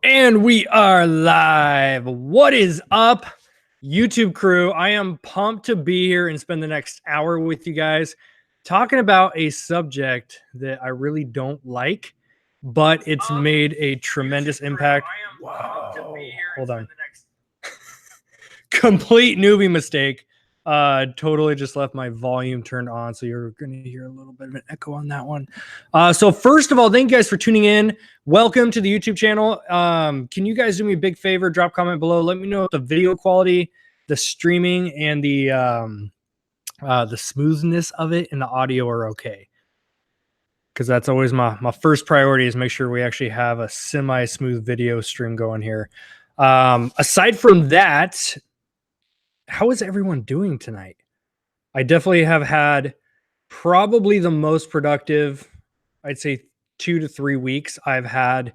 And we are live. What is up, YouTube crew? I am pumped to be here and spend the next hour with you guys talking about a subject that I really don't like, but it's made a tremendous impact. Whoa, hold on. Complete newbie mistake. Totally just left my volume turned on, so you're going to hear a little bit of an echo on that one. So first of all, thank you guys for tuning in. Welcome to the YouTube channel. Can you guys do me a big favor? Drop a comment below. Let me know if the video quality, the streaming, and the smoothness of it and the audio are okay. Because that's always my first priority, is make sure we actually have a semi-smooth video stream going here. Aside from that, how is everyone doing tonight? I definitely have had probably the most productive, I'd say 2 to 3 weeks I've had.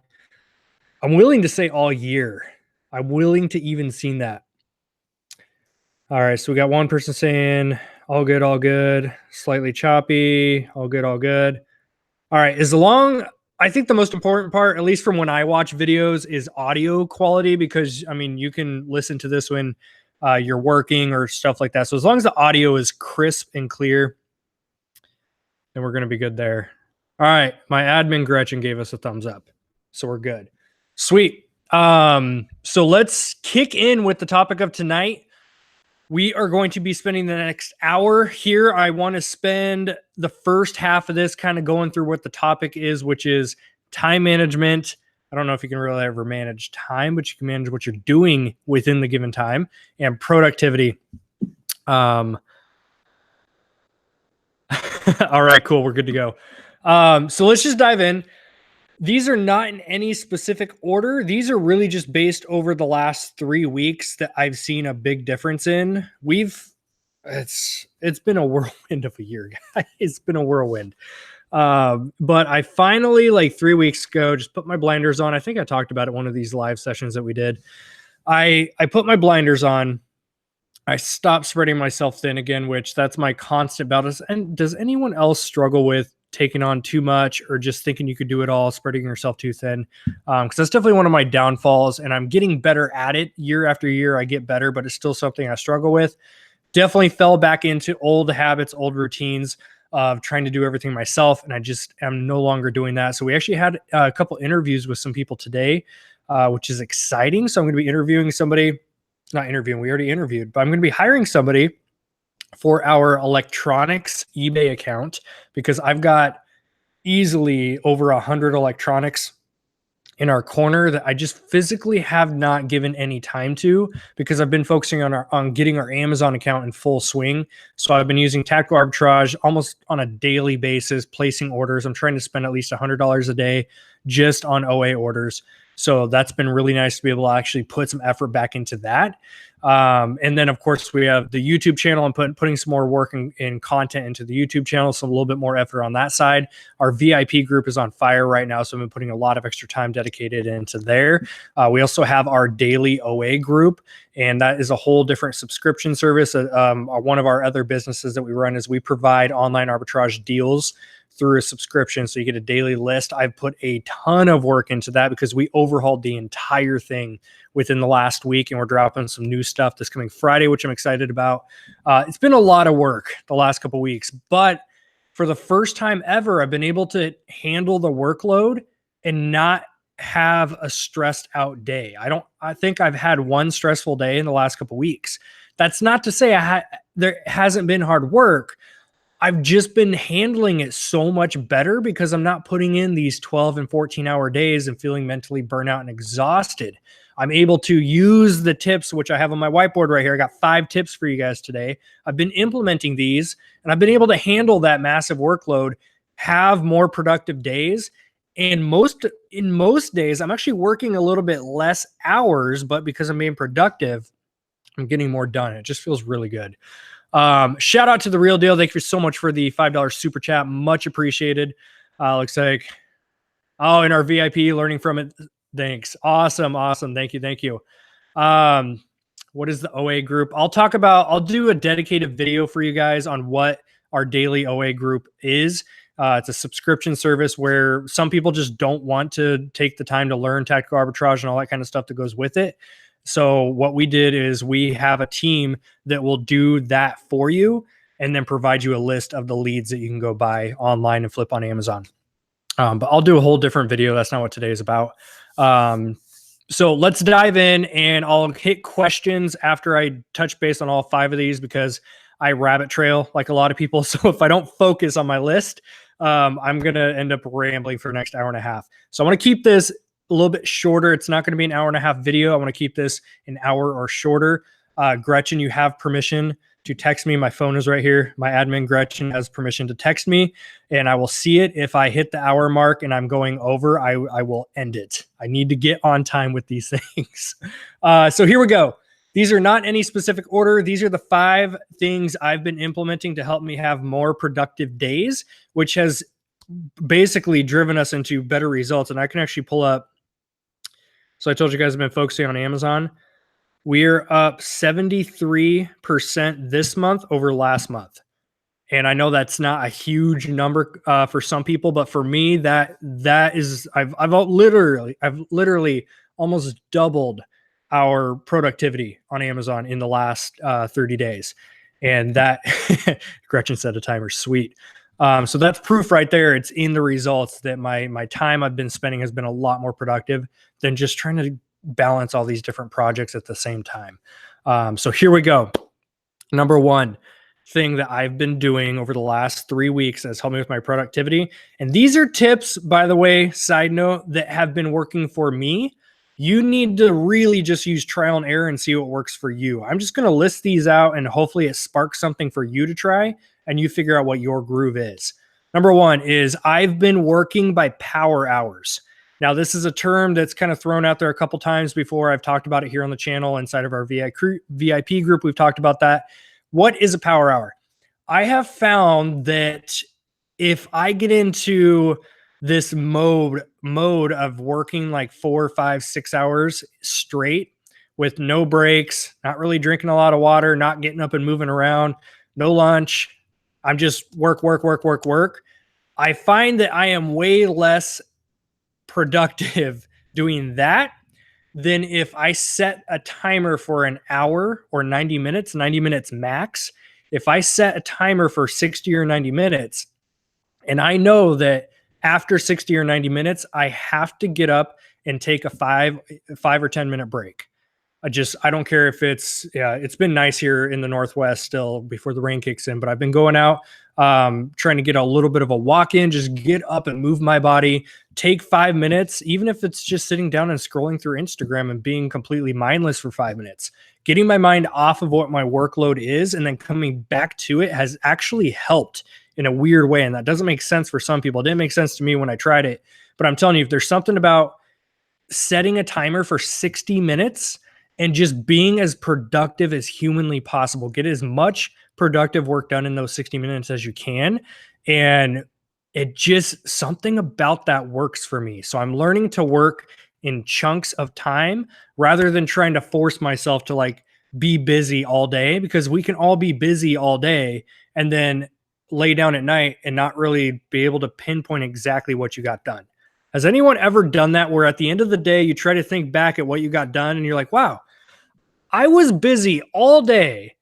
I'm willing to say all year. I'm willing to even seen that. All right, so we got one person saying all good, slightly choppy, all good. All right, I think the most important part, at least from when I watch videos, is audio quality, because I mean, you can listen to this when you're working or stuff like that. So as long as the audio is crisp and clear, then we're going to be good there. All right. My admin Gretchen gave us a thumbs up, so we're good. Sweet. So let's kick in with the topic of tonight. We are going to be spending the next hour here. I want to spend the first half of this kind of going through what the topic is, which is time management. I don't know if you can really ever manage time, but you can manage what you're doing within the given time, and productivity. All right, cool. We're good to go. So let's just dive in. These are not in any specific order. These are really just based over the last 3 weeks that I've seen a big difference in. It's been a whirlwind of a year, guys. It's been a whirlwind. But I finally, like 3 weeks ago, just put my blinders on. I think I talked about it one of these live sessions that we did. I put my blinders on. I stopped spreading myself thin again, which that's my constant battle. And does anyone else struggle with taking on too much, or just thinking you could do it all, spreading yourself too thin? Because that's definitely one of my downfalls, and I'm getting better at it. Year after year, I get better, but it's still something I struggle with. Definitely fell back into old habits, old routines of trying to do everything myself, and I just am no longer doing that. So we actually had a couple interviews with some people today, which is exciting. So I'm going to be interviewing somebody, not interviewing, we already interviewed, but I'm going to be hiring somebody for our electronics eBay account, because I've got easily over 100 electronics in our corner that I just physically have not given any time to, because I've been focusing on getting our Amazon account in full swing. So I've been using tactical arbitrage almost on a daily basis, placing orders. I'm trying to spend at least $100 a day just on OA orders. So that's been really nice to be able to actually put some effort back into that. And then, of course, we have the YouTube channel. I'm putting some more work and content into the YouTube channel, so a little bit more effort on that side. Our VIP group is on fire right now, so I've been putting a lot of extra time dedicated into there. We also have our daily OA group, and that is a whole different subscription service. One of our other businesses that we run is we provide online arbitrage deals through a subscription, so you get a daily list. I've put a ton of work into that because we overhauled the entire thing within the last week, and we're dropping some new stuff this coming Friday, which I'm excited about. It's been a lot of work the last couple of weeks, but for the first time ever, I've been able to handle the workload and not have a stressed out day. I think I've had one stressful day in the last couple of weeks. That's not to say there hasn't been hard work. I've just been handling it so much better because I'm not putting in these 12 and 14-hour days and feeling mentally burnout and exhausted. I'm able to use the tips, which I have on my whiteboard right here. I got 5 tips for you guys today. I've been implementing these, and I've been able to handle that massive workload, have more productive days. And in most days, I'm actually working a little bit less hours, but because I'm being productive, I'm getting more done. It just feels really good. Shout out to The Real Deal. Thank you so much for the $5 super chat. Much appreciated. Looks like, in our VIP, learning from it. Thanks. Awesome. Thank you. What is the OA group? I'll do a dedicated video for you guys on what our daily OA group is. It's a subscription service where some people just don't want to take the time to learn tactical arbitrage and all that kind of stuff that goes with it. So what we did is we have a team that will do that for you and then provide you a list of the leads that you can go buy online and flip on Amazon. But I'll do a whole different video. That's not what today is about. So let's dive in, and I'll hit questions after I touch base on all 5 of these because I rabbit trail like a lot of people. So if I don't focus on my list, I'm going to end up rambling for the next hour and a half. So I want to keep this a little bit shorter. It's not going to be an hour and a half video. I want to keep this an hour or shorter. Gretchen, you have permission to text me. My phone is right here. My admin Gretchen has permission to text me, and I will see it. If I hit the hour mark and I'm going over, I will end it. I need to get on time with these things. So here we go. These are not any specific order. These are the 5 things I've been implementing to help me have more productive days, which has basically driven us into better results. And I can actually pull up. So I told you guys I've been focusing on Amazon. We're up 73% this month over last month. And I know that's not a huge number for some people, but for me, that is, I've literally almost doubled our productivity on Amazon in the last 30 days. And that Gretchen set a timer, sweet. So that's proof right there. It's in the results that my time I've been spending has been a lot more productive than just trying to balance all these different projects at the same time. So here we go. Number 1 thing that I've been doing over the last 3 weeks has helped me with my productivity. And these are tips, by the way, side note, that have been working for me. You need to really just use trial and error and see what works for you. I'm just going to list these out and hopefully it sparks something for you to try and you figure out what your groove is. Number 1 is I've been working by power hours. Now, this is a term that's kind of thrown out there a couple times before. I've talked about it here on the channel inside of our VIP group. We've talked about that. What is a power hour? I have found that if I get into this mode of working like 4, 5, 6 hours straight with no breaks, not really drinking a lot of water, not getting up and moving around, no lunch, I'm just work. I find that I am way less productive doing that than if I set a timer for an hour or 90 minutes max. If I set a timer for 60 or 90 minutes, and I know that after 60 or 90 minutes, I have to get up and take a 5 or 10 minute break. I don't care if it's been nice here in the Northwest still before the rain kicks in, but I've been going out, trying to get a little bit of a walk in, just get up and move my body, take 5 minutes, even if it's just sitting down and scrolling through Instagram and being completely mindless for 5 minutes. Getting my mind off of what my workload is and then coming back to it has actually helped in a weird way. And that doesn't make sense for some people. It didn't make sense to me when I tried it, but I'm telling you, if there's something about setting a timer for 60 minutes and just being as productive as humanly possible, get as much productive work done in those 60 minutes as you can. And it just, something about that works for me. So I'm learning to work in chunks of time rather than trying to force myself to like be busy all day, because we can all be busy all day and then lay down at night and not really be able to pinpoint exactly what you got done. Has anyone ever done that where at the end of the day, you try to think back at what you got done and you're like, wow, I was busy all day,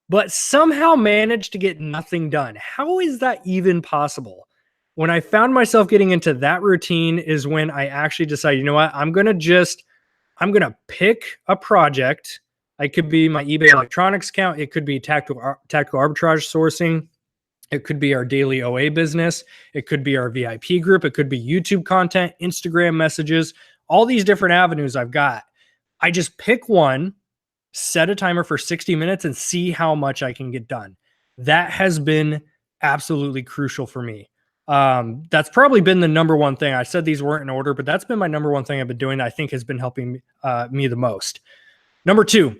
but somehow managed to get nothing done. How is that even possible? When I found myself getting into that routine is when I actually decided, you know what, I'm going to pick a project. It could be my eBay electronics account. It could be tactical arbitrage sourcing. It could be our daily OA business. It could be our VIP group. It could be YouTube content, Instagram messages, all these different avenues I've got. I just pick one, set a timer for 60 minutes and see how much I can get done. That has been absolutely crucial for me. That's probably been the number 1 thing. I said these weren't in order, but that's been my number 1 thing I've been doing that I think has been helping me the most. Number 2,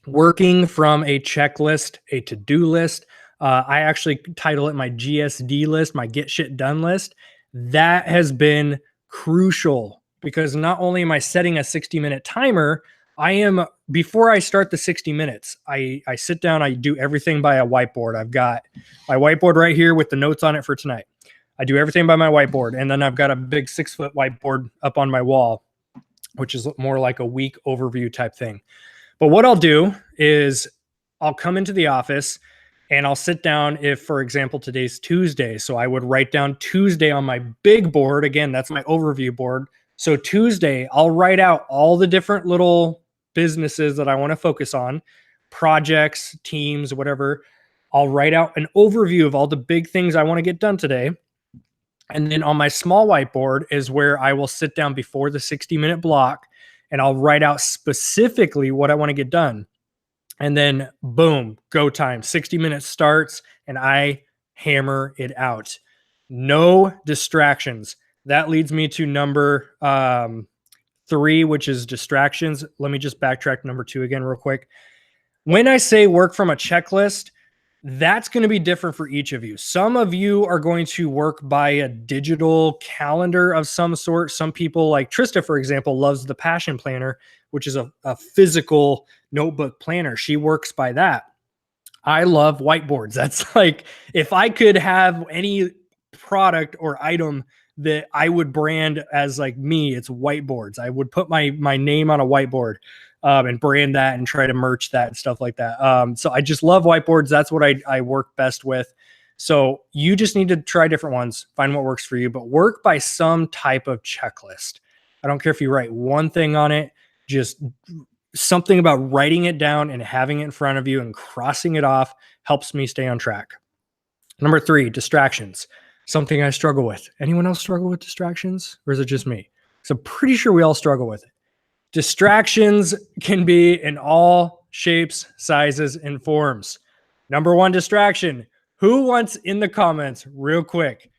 working from a checklist, a to-do list. I actually title it my GSD list, my get shit done list. That has been crucial because not only am I setting a 60-minute timer, before I start the 60 minutes, I sit down, I do everything by a whiteboard. I've got my whiteboard right here with the notes on it for tonight. I do everything by my whiteboard. And then I've got a big 6-foot whiteboard up on my wall, which is more like a week overview type thing. But what I'll do is I'll come into the office and I'll sit down if, for example, today's Tuesday. So I would write down Tuesday on my big board. Again, that's my overview board. So Tuesday, I'll write out all the different little businesses that I want to focus on, projects, teams, whatever. I'll write out an overview of all the big things I want to get done today. And then on my small whiteboard is where I will sit down before the 60-minute block and I'll write out specifically what I want to get done. And then boom, go time. 60 minutes starts and I hammer it out. No distractions. That leads me to number 3, which is distractions. Let me just backtrack to number 2 again real quick. When I say work from a checklist, that's going to be different for each of you. Some of you are going to work by a digital calendar of some sort. Some people, like Trista, for example, loves the Passion Planner, which is a physical notebook planner. She works by that. I love whiteboards. That's like, if I could have any product or item that I would brand as like me, it's whiteboards. I would put my name on a whiteboard and brand that and try to merch that and stuff like that. So I just love whiteboards. That's what I work best with. So you just need to try different ones, find what works for you, but work by some type of checklist. I don't care if you write one thing on it, just something about writing it down and having it in front of you and crossing it off helps me stay on track. Number 3, distractions. Something I struggle with. Anyone else struggle with distractions, or is it just me? So I'm pretty sure we all struggle with it. Distractions can be in all shapes, sizes, and forms. Number 1 distraction. Who wants, in the comments, real quick,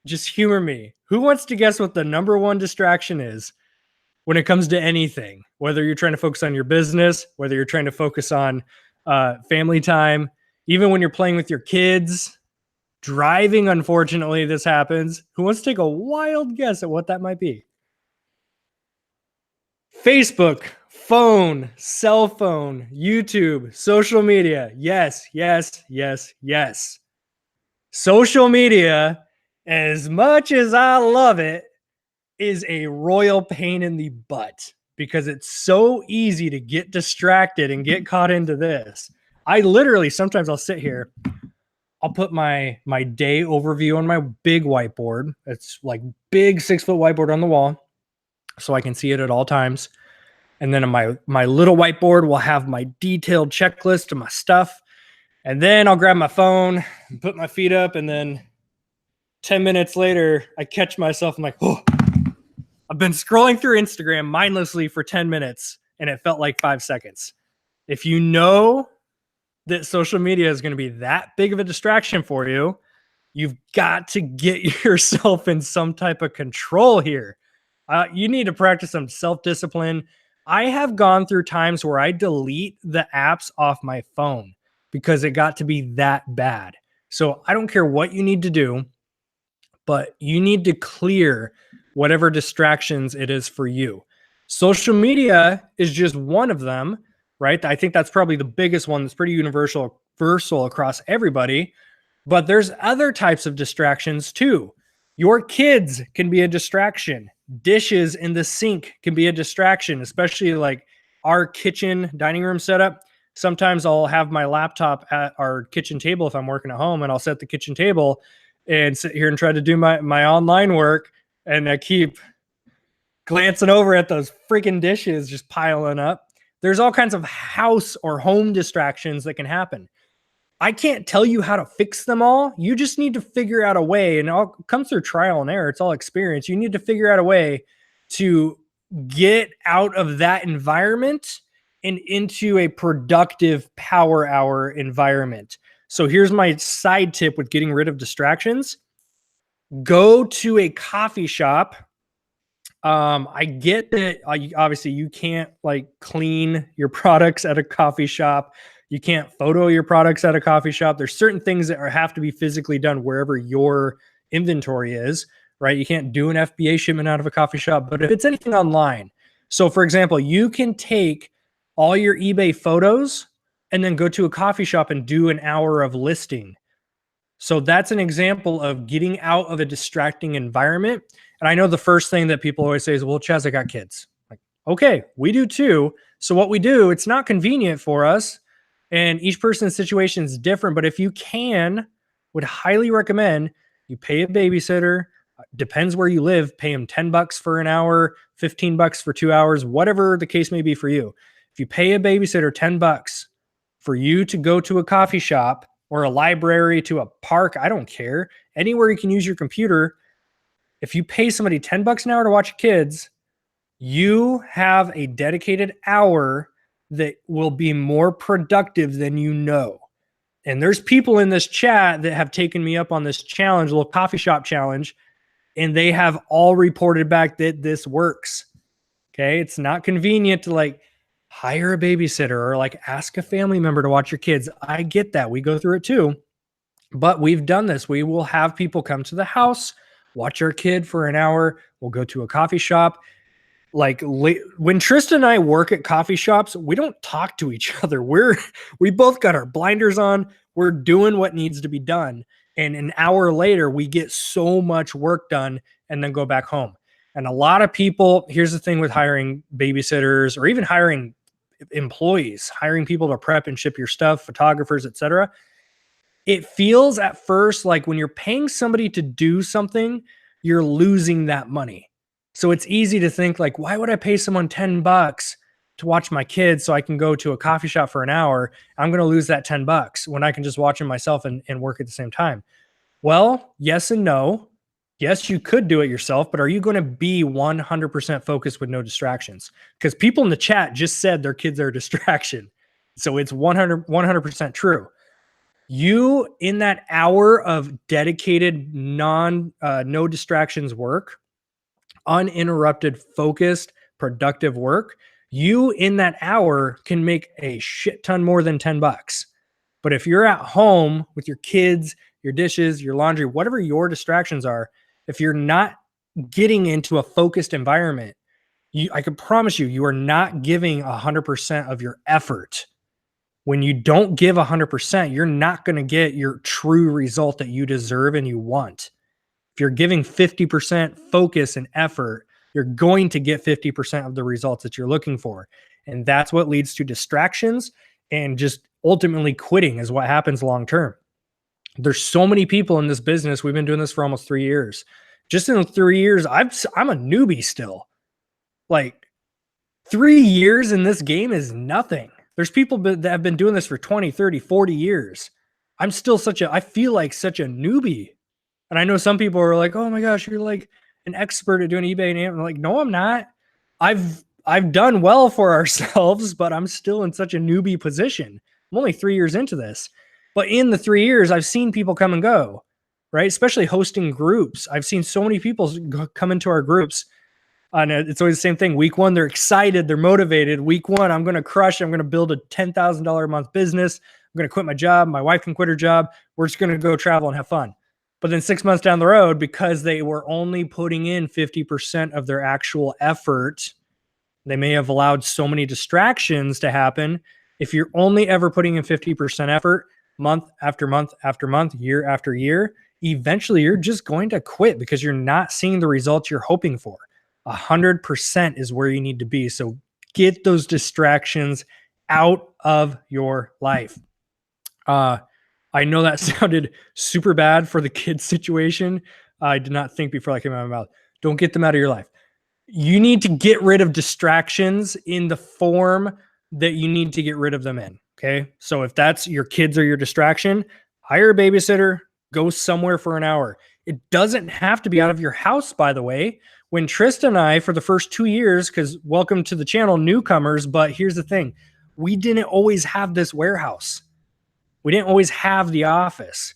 just humor me. Who wants to guess what the number 1 distraction is when it comes to anything? Whether you're trying to focus on your business, whether you're trying to focus on family time, even when you're playing with your kids, driving, unfortunately, this happens. Who wants to take a wild guess at what that might be? Facebook, phone, cell phone, YouTube, social media. Yes, yes, yes, yes. Social media, as much as I love it, is a royal pain in the butt because it's so easy to get distracted and get caught into this. I literally, sometimes I'll sit here, I'll put my day overview on my big whiteboard. It's like big 6-foot whiteboard on the wall so I can see it at all times. And then on my little whiteboard will have my detailed checklist of my stuff. And then I'll grab my phone and put my feet up. And then 10 minutes later, I catch myself. I'm like, oh, I've been scrolling through Instagram mindlessly for 10 minutes and it felt like 5 seconds. If you know that social media is going to be that big of a distraction for you, you've got to get yourself in some type of control here. You need to practice some self-discipline. I have gone through times where I delete the apps off my phone because it got to be that bad. So I don't care what you need to do, but you need to clear whatever distractions it is for you. Social media is just one of them, right? I think that's probably the biggest one that's pretty universal across everybody, but there's other types of distractions too. Your kids can be a distraction. Dishes in the sink can be a distraction, especially like our kitchen dining room setup. Sometimes I'll have my laptop at our kitchen table if I'm working at home, and I'll set the kitchen table and sit here and try to do my online work. And I keep glancing over at those freaking dishes just piling up. There's all kinds of house or home distractions that can happen. I can't tell you how to fix them all. You just need to figure out a way, and it all comes through trial and error. It's all experience. You need to figure out a way to get out of that environment and into a productive power hour environment. So here's my side tip with getting rid of distractions. Go to a coffee shop. I get that obviously you can't like clean your products at a coffee shop. You can't photo your products at a coffee shop. There's certain things that have to be physically done wherever your inventory is, right? You can't do an FBA shipment out of a coffee shop, but if it's anything online. So for example, you can take all your eBay photos and then go to a coffee shop and do an hour of listing. So that's an example of getting out of a distracting environment. And I know the first thing that people always say is, well, Chaz, I got kids. Like, okay, we do too. So what we do, it's not convenient for us. And each person's situation is different. But if you can, would highly recommend you pay a babysitter. Depends where you live, pay them $10 for an hour, $15 for 2 hours, whatever the case may be for you. If you pay a babysitter $10 for you to go to a coffee shop or a library, to a park, I don't care, anywhere you can use your computer, if you pay somebody $10 an hour to watch your kids, you have a dedicated hour that will be more productive than you know. And there's people in this chat that have taken me up on this challenge, a little coffee shop challenge, and they have all reported back that this works. Okay. It's not convenient to like hire a babysitter or like ask a family member to watch your kids. I get that. We go through it too, but we've done this. We will have people come to the house, watch our kid for an hour. We'll go to a coffee shop. Like when Trista and I work at coffee shops, we don't talk to each other. We both got our blinders on. We're doing what needs to be done. And an hour later, we get so much work done and then go back home. And a lot of people, here's the thing with hiring babysitters or even hiring employees, hiring people to prep and ship your stuff, photographers, etc. It feels at first like when you're paying somebody to do something, you're losing that money. So it's easy to think like, why would I pay someone $10 to watch my kids so I can go to a coffee shop for an hour? I'm going to lose that $10 when I can just watch them myself and work at the same time. Well, yes and no. Yes, you could do it yourself, but are you going to be 100% focused with no distractions? Because people in the chat just said their kids are a distraction. So it's 100% true. You, in that hour of dedicated no distractions work, uninterrupted, focused, productive work, you in that hour can make a shit ton more than $10. But if you're at home with your kids, your dishes, your laundry, whatever your distractions are, if you're not getting into a focused environment, I can promise you, you are not giving 100% of your effort. When you don't give 100%, you're not going to get your true result that you deserve and you want. If you're giving 50% focus and effort, you're going to get 50% of the results that you're looking for. And that's what leads to distractions and just ultimately quitting is what happens long term. There's so many people in this business. We've been doing this for almost 3 years. Just in 3 years, I'm a newbie still. Like 3 years in this game is nothing. There's people that have been doing this for 20, 30, 40 years. I'm still I feel like such a newbie. And I know some people are like, oh my gosh, you're like an expert at doing eBay and Amazon. I'm like, no, I'm not. I've done well for ourselves, but I'm still in such a newbie position. I'm only 3 years into this. But in the 3 years, I've seen people come and go, right? Especially hosting groups. I've seen so many people come into our groups. And it's always the same thing. Week one, they're excited. They're motivated. Week one, I'm going to crush. I'm going to build a $10,000 a month business. I'm going to quit my job. My wife can quit her job. We're just going to go travel and have fun. But then 6 months down the road, because they were only putting in 50% of their actual effort, they may have allowed so many distractions to happen. If you're only ever putting in 50% effort, month after month after month, year after year, eventually you're just going to quit because you're not seeing the results you're hoping for. 100% is where you need to be. So get those distractions out of your life. I know that sounded super bad for the kids situation. I did not think before that came out of my mouth. Don't get them out of your life. You need to get rid of distractions in the form that you need to get rid of them in. Okay. So if that's your kids or your distraction, hire a babysitter, go somewhere for an hour. It doesn't have to be out of your house, by the way. When Trista and I, for the first 2 years, because welcome to the channel, newcomers, but here's the thing. We didn't always have this warehouse. We didn't always have the office.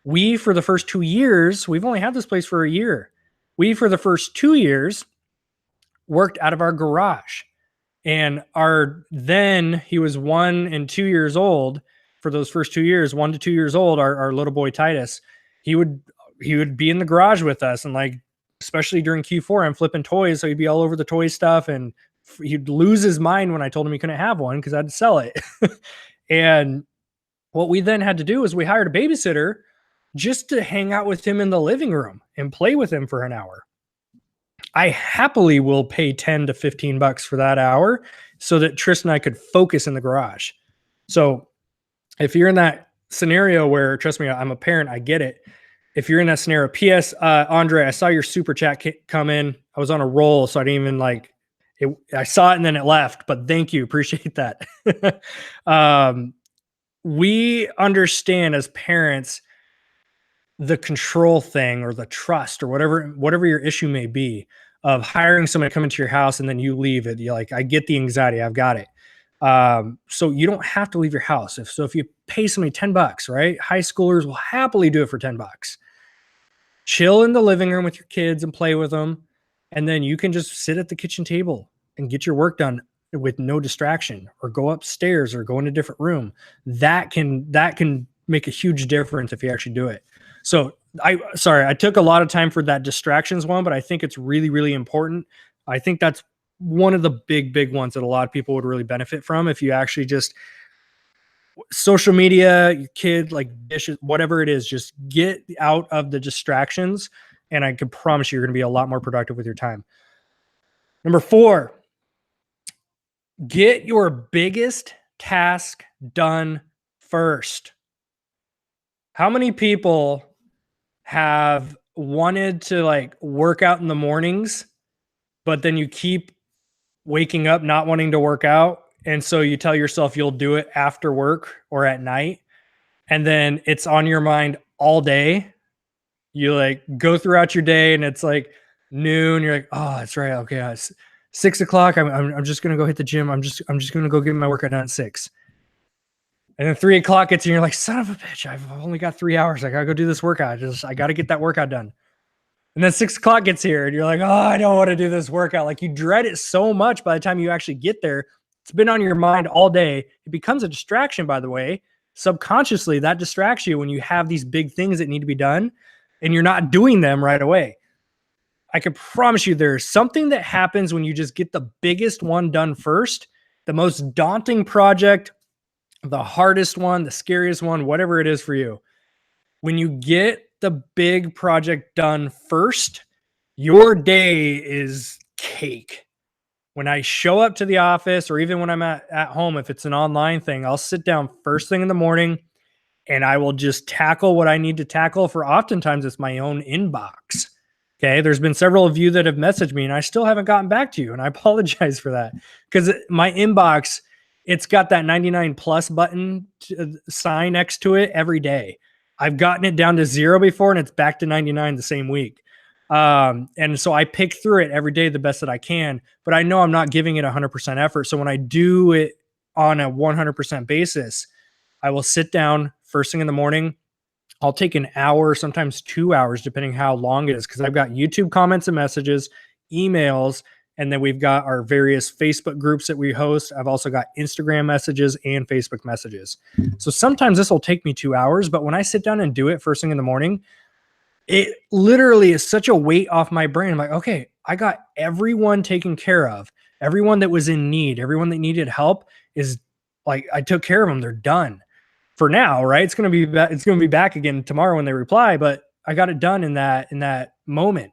We, for the first 2 years, we've only had this place for a year. We, for the first 2 years, worked out of our garage. And then he was 1 and 2 years old for those first 2 years, 1 to 2 years old, our little boy Titus, he would be in the garage with us. And like, especially during Q4, I'm flipping toys. So he'd be all over the toy stuff and he'd lose his mind when I told him he couldn't have one because I had to sell it. And what we then had to do is we hired a babysitter just to hang out with him in the living room and play with him for an hour. I happily will pay 10 to 15 bucks for that hour so that Tristan and I could focus in the garage. So if you're in that scenario where, trust me, I'm a parent, I get it. If you're in that scenario, P.S. Andre, I saw your super chat come in. I was on a roll, so I didn't even like it. I saw it and then it left, but thank you. Appreciate that. We understand as parents the control thing or the trust or whatever your issue may be of hiring someone to come into your house and then you leave it. You're like, I get the anxiety. I've got it. So you don't have to leave your house. If you pay somebody 10 bucks, right? High schoolers will happily do it for 10 bucks. Chill in the living room with your kids and play with them. And then you can just sit at the kitchen table and get your work done with no distraction, or go upstairs or go in a different room. That can make a huge difference if you actually do it. So I took a lot of time for that distractions one, but I think it's really, really important. I think that's one of the big ones that a lot of people would really benefit from if you actually just social media, your kid, like dishes, whatever it is, just get out of the distractions. And I can promise you're going to be a lot more productive with your time. Number 4, get your biggest task done first. How many people have wanted to like work out in the mornings, but then you keep waking up not wanting to work out? And so you tell yourself you'll do it after work or at night. And then it's on your mind all day. You like go throughout your day and it's like noon. You're like, oh, that's right. Okay. It's 6 o'clock. I'm just going to go hit the gym. I'm just going to go get my workout done at 6. And then 3 o'clock gets and you're like, son of a bitch, I've only got 3 hours. I got to go do this workout. I got to get that workout done. And then 6 o'clock gets here and you're like, oh, I don't want to do this workout. Like you dread it so much by the time you actually get there. It's been on your mind all day. It becomes a distraction, by the way. Subconsciously, that distracts you when you have these big things that need to be done and you're not doing them right away. I can promise you there's something that happens when you just get the biggest one done first, the most daunting project, the hardest one, the scariest one, whatever it is for you. When you get the big project done first, your day is cake. When I show up to the office or even when I'm at home, if it's an online thing, I'll sit down first thing in the morning and I will just tackle what I need to tackle. For oftentimes it's my own inbox. Okay. There's been several of you that have messaged me and I still haven't gotten back to you. And I apologize for that because my inbox, it's got that 99 plus button sign next to it every day. I've gotten it down to 0 before and it's back to 99 the same week. And so I pick through it every day the best that I can, but I know I'm not giving it 100% effort. So when I do it on a 100% basis, I will sit down first thing in the morning. I'll take an hour, sometimes 2 hours, depending how long it is. Cause I've got YouTube comments and messages, emails, and then we've got our various Facebook groups that we host. I've also got Instagram messages and Facebook messages. So sometimes this will take me 2 hours, but when I sit down and do it first thing in the morning, it literally is such a weight off my brain. I'm like, okay, I got everyone taken care of. Everyone that was in need, everyone that needed help is like, I took care of them. They're done for now, right? It's going to be back again tomorrow when they reply, but I got it done in that moment.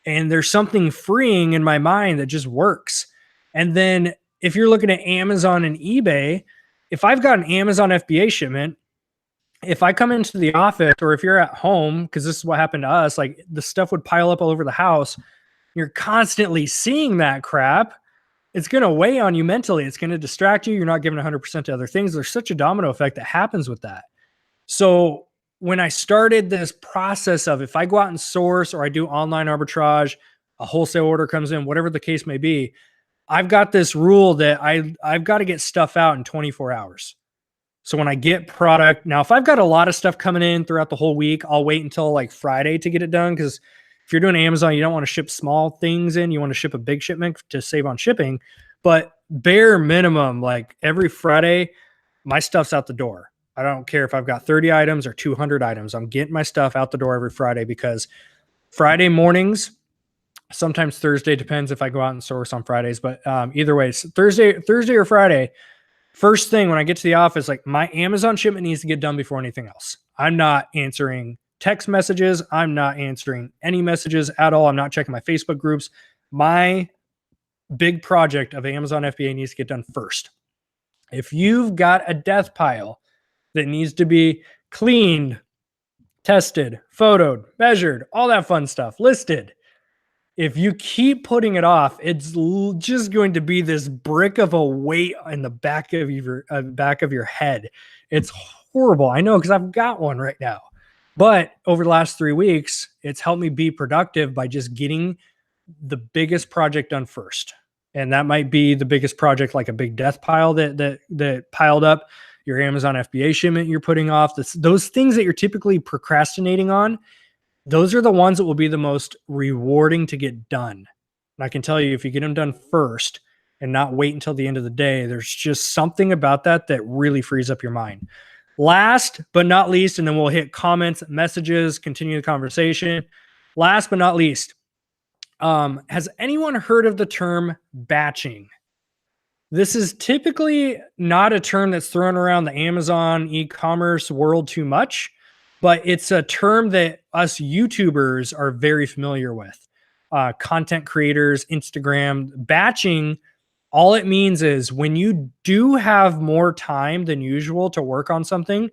And there's something freeing in my mind that just works. And then if you're looking at Amazon and eBay, if I've got an Amazon FBA shipment, if I come into the office or if you're at home, because this is what happened to us, like the stuff would pile up all over the house. You're constantly seeing that crap. It's going to weigh on you mentally. It's going to distract you. You're not giving 100% to other things. There's such a domino effect that happens with that. So when I started this process of if I go out and source or I do online arbitrage, a wholesale order comes in, whatever the case may be, I've got this rule that I've got to get stuff out in 24 hours. So when I get product, now if I've got a lot of stuff coming in throughout the whole week, I'll wait until like Friday to get it done. Because if you're doing Amazon, you don't want to ship small things in. You want to ship a big shipment to save on shipping. But bare minimum, like every Friday, my stuff's out the door. I don't care if I've got 30 items or 200 items. I'm getting my stuff out the door every Friday because Friday mornings, sometimes Thursday, depends if I go out and source on Fridays. But either way, it's Thursday or Friday. First thing when I get to the office, like my Amazon shipment needs to get done before anything else. I'm not answering text messages. I'm not answering any messages at all. I'm not checking my Facebook groups. My big project of Amazon FBA needs to get done first. If you've got a death pile that needs to be cleaned, tested, photoed, measured, all that fun stuff, listed, if you keep putting it off, it's just going to be this brick of a weight in the back of your head. It's horrible. I know, because I've got one right now. But over the last 3 weeks, it's helped me be productive by just getting the biggest project done first. And that might be the biggest project, like a big death pile that piled up, your Amazon FBA shipment you're putting off. Those things that you're typically procrastinating on, those are the ones that will be the most rewarding to get done. And I can tell you, if you get them done first and not wait until the end of the day, there's just something about that really frees up your mind. Last but not least, and then we'll hit comments, messages, continue the conversation. Last but not least, has anyone heard of the term batching? This is typically not a term that's thrown around the Amazon e-commerce world too much, but it's a term that us YouTubers are very familiar with. Content creators, Instagram, batching, all it means is when you do have more time than usual to work on something,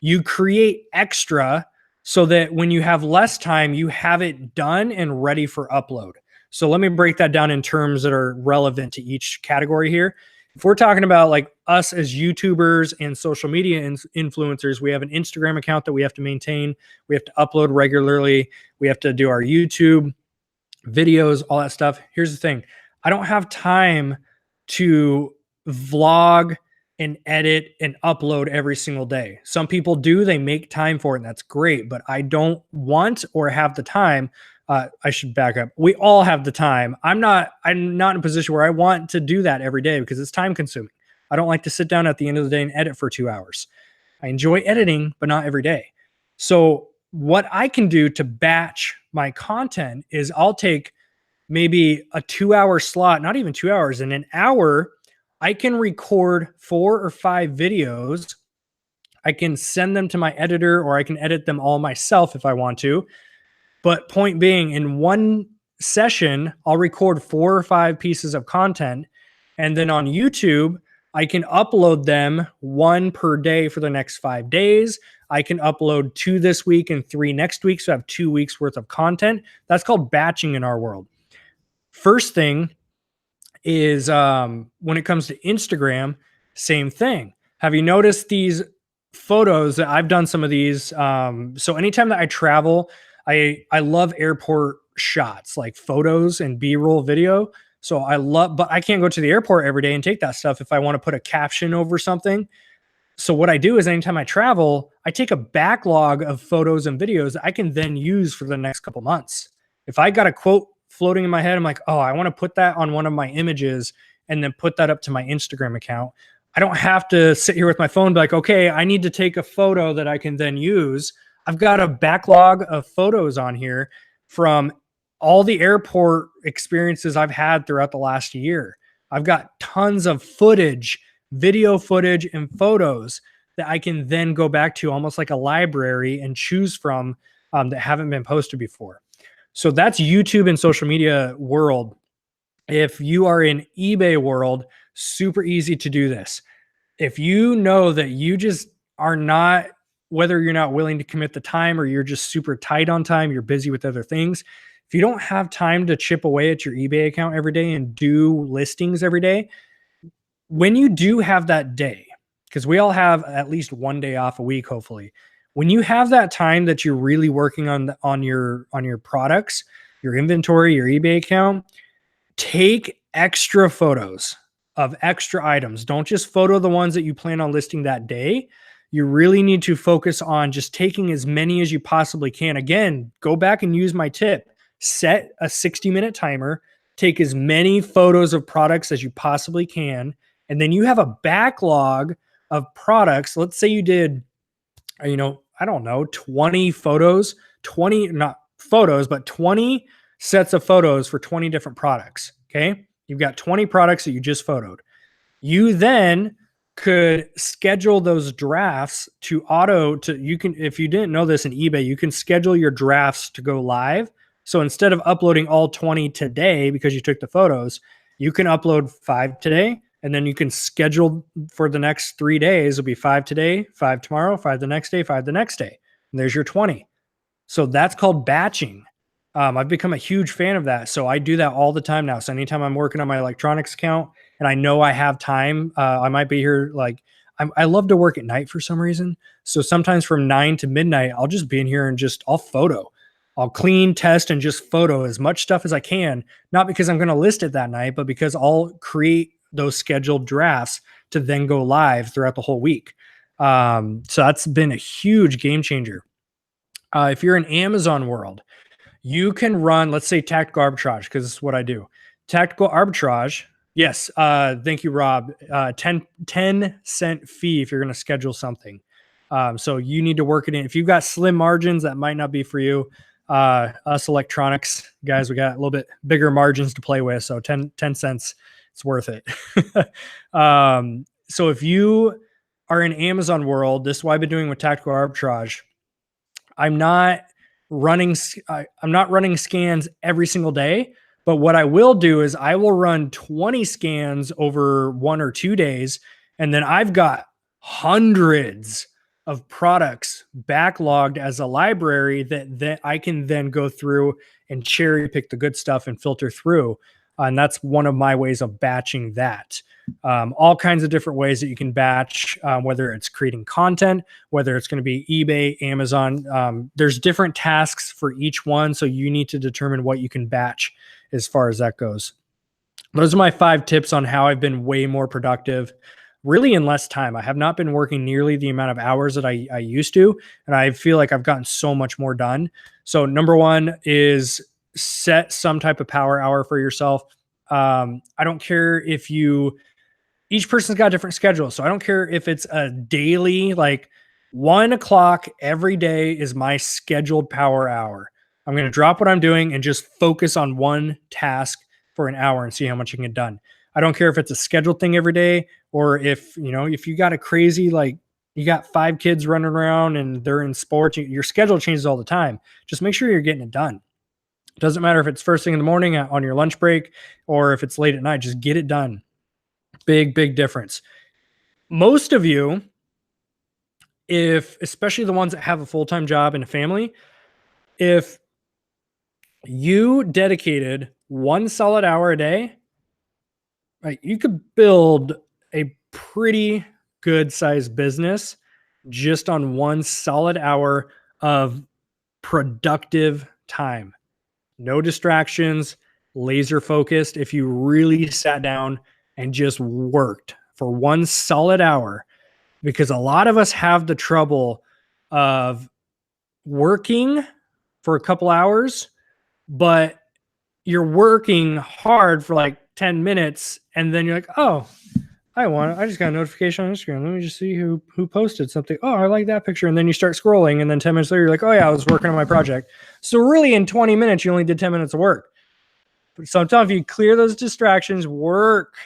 you create extra so that when you have less time, you have it done and ready for upload. So let me break that down in terms that are relevant to each category here. If we're talking about like us as YouTubers and social media influencers, we have an Instagram account that we have to maintain. We have to upload regularly. We have to do our YouTube videos, all that stuff. Here's the thing. I don't have time to vlog and edit and upload every single day. Some people do, they make time for it, and that's great, but I don't want or have the time. I should back up. We all have the time. I'm not in a position where I want to do that every day because it's time consuming. I don't like to sit down at the end of the day and edit for 2 hours. I enjoy editing, but not every day. So what I can do to batch my content is I'll take maybe a 2-hour slot, not even 2 hours, in an hour, I can record 4 or 5 videos. I can send them to my editor, or I can edit them all myself if I want to. But point being, in one session, I'll record 4 or 5 pieces of content. And then on YouTube, I can upload them 1 per day for the next 5 days. I can upload 2 this week and 3 next week. So I have 2 weeks worth of content. That's called batching in our world. First thing is when it comes to Instagram, same thing. Have you noticed these photos that I've done some of these? So anytime that I travel, I love airport shots, like photos and B-roll video. So but I can't go to the airport every day and take that stuff if I want to put a caption over something. So what I do is anytime I travel, I take a backlog of photos and videos that I can then use for the next couple months. If I got a quote floating in my head, I'm like, oh, I want to put that on one of my images and then put that up to my Instagram account. I don't have to sit here with my phone and be like, okay, I need to take a photo that I can then use. I've got a backlog of photos on here from all the airport experiences I've had throughout the last year. I've got tons of footage, video footage and photos that I can then go back to almost like a library and choose from that haven't been posted before. So that's YouTube and social media world. If you are in eBay world, super easy to do this. If you know that you just are not, whether you're not willing to commit the time or you're just super tight on time, you're busy with other things. If you don't have time to chip away at your eBay account every day and do listings every day, when you do have that day, because we all have at least one day off a week, hopefully, when you have that time that you're really working on your products, your inventory, your eBay account, take extra photos of extra items. Don't just photo the ones that you plan on listing that day. You really need to focus on just taking as many as you possibly can. Again, go back and use my tip. Set a 60-minute timer. Take as many photos of products as you possibly can. And then you have a backlog of products. Let's say you did, I don't know, 20 photos, 20, not photos, but 20 sets of photos for 20 different products. Okay. You've got 20 products that you just photoed. You then could schedule those drafts to you can, if you didn't know this in eBay, you can schedule your drafts to go live. So instead of uploading all 20 today because you took the photos, you can upload 5 today, and then you can schedule for the next 3 days. It'll be 5 today, 5 tomorrow, 5 the next day, 5 the next day. And there's your 20. So that's called batching. I've become a huge fan of that. So I do that all the time now. So anytime I'm working on my electronics account and I know I have time, I might be here. Like I love to work at night for some reason. So sometimes from 9 to midnight, I'll just be in here and I'll photo. I'll clean, test, and just photo as much stuff as I can. Not because I'm going to list it that night, but because I'll create those scheduled drafts to then go live throughout the whole week. So that's been a huge game changer. If you're in Amazon world, you can run, let's say, tactical arbitrage, because this is what I do. Tactical arbitrage. Yes. Thank you, Rob. 10-cent fee if you're going to schedule something. So you need to work it in. If you've got slim margins, that might not be for you. Us electronics guys, we got a little bit bigger margins to play with. So 10 cents, it's worth it. So if you are in Amazon world, this is what I've been doing with tactical arbitrage. I'm not running scans every single day, but what I will do is I will run 20 scans over 1 or 2 days, and then I've got hundreds of products backlogged as a library that I can then go through and cherry pick the good stuff and filter through. And that's one of my ways of batching that. All kinds of different ways that you can batch, whether it's creating content, whether it's going to be eBay, Amazon. There's different tasks for each one. So you need to determine what you can batch as far as that goes. Those are my 5 tips on how I've been way more productive, really in less time. I have not been working nearly the amount of hours that I used to, and I feel like I've gotten so much more done. So number 1 is set some type of power hour for yourself. I don't care if each person's got a different schedule. So I don't care if it's a daily, like 1 o'clock every day is my scheduled power hour. I'm going to drop what I'm doing and just focus on one task for an hour and see how much I can get done. I don't care if it's a scheduled thing every day, or if you got a crazy, like you got 5 kids running around and they're in sports, your schedule changes all the time. Just make sure you're getting it done. It doesn't matter if it's first thing in the morning on your lunch break or if it's late at night, just get it done. Big difference. Most of you, especially the ones that have a full-time job and a family, if you dedicated 1 solid hour a day, right, you could build a pretty good sized business just on 1 solid hour of productive time. No distractions, laser focused. If you really sat down and just worked for 1 solid hour, because a lot of us have the trouble of working for a couple hours, but you're working hard for like 10 minutes and then you're like, oh, I just got a notification on Instagram. Let me just see who posted something. Oh, I like that picture. And then you start scrolling, and then 10 minutes later, you're like, oh yeah, I was working on my project. So really in 20 minutes, you only did 10 minutes of work. But sometimes if you clear those distractions, work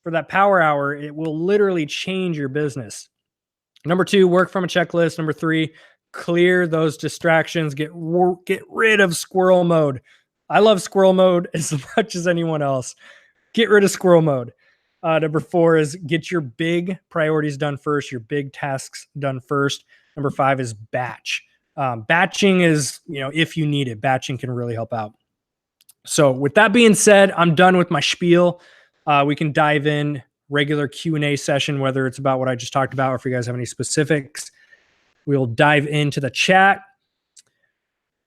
for that power hour, it will literally change your business. Number 2, work from a checklist. Number 3, clear those distractions. Get rid of squirrel mode. I love squirrel mode as much as anyone else. Get rid of squirrel mode. Number 4 is get your big priorities done first, your big tasks done first. Number 5 is batch. Batching is, if you need it, batching can really help out. So with that being said, I'm done with my spiel. We can dive in regular Q&A session, whether it's about what I just talked about, or if you guys have any specifics. We'll dive into the chat,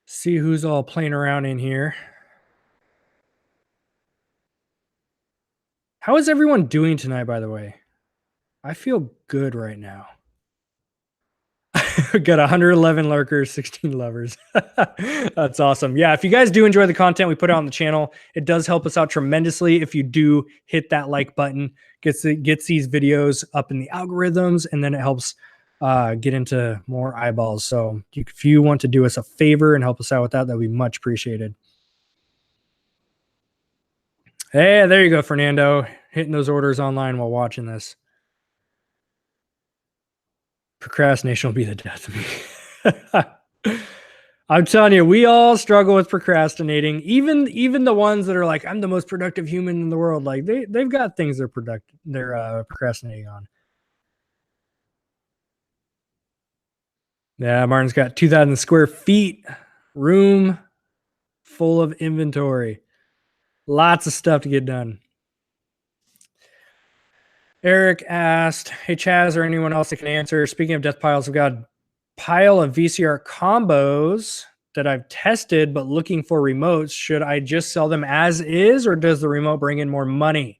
see who's all playing around in here. How is everyone doing tonight, by the way? I feel good right now. Got 111 lurkers, 16 lovers. That's awesome. Yeah, if you guys do enjoy the content we put out on the channel, it does help us out tremendously if you do hit that like button. Gets these videos up in the algorithms, and then it helps get into more eyeballs. So if you want to do us a favor and help us out with that, that'd be much appreciated. Hey, there you go, Fernando. Hitting those orders online while watching this. Procrastination will be the death of me. I'm telling you, we all struggle with procrastinating. Even the ones that are like, I'm the most productive human in the world. Like they've got things they're procrastinating on. Yeah, Martin's got 2,000 square feet, room full of inventory. Lots of stuff to get done. Eric asked, hey, Chaz, or anyone else that can answer. Speaking of death piles, I've got a pile of VCR combos that I've tested, but looking for remotes. Should I just sell them as is, or does the remote bring in more money?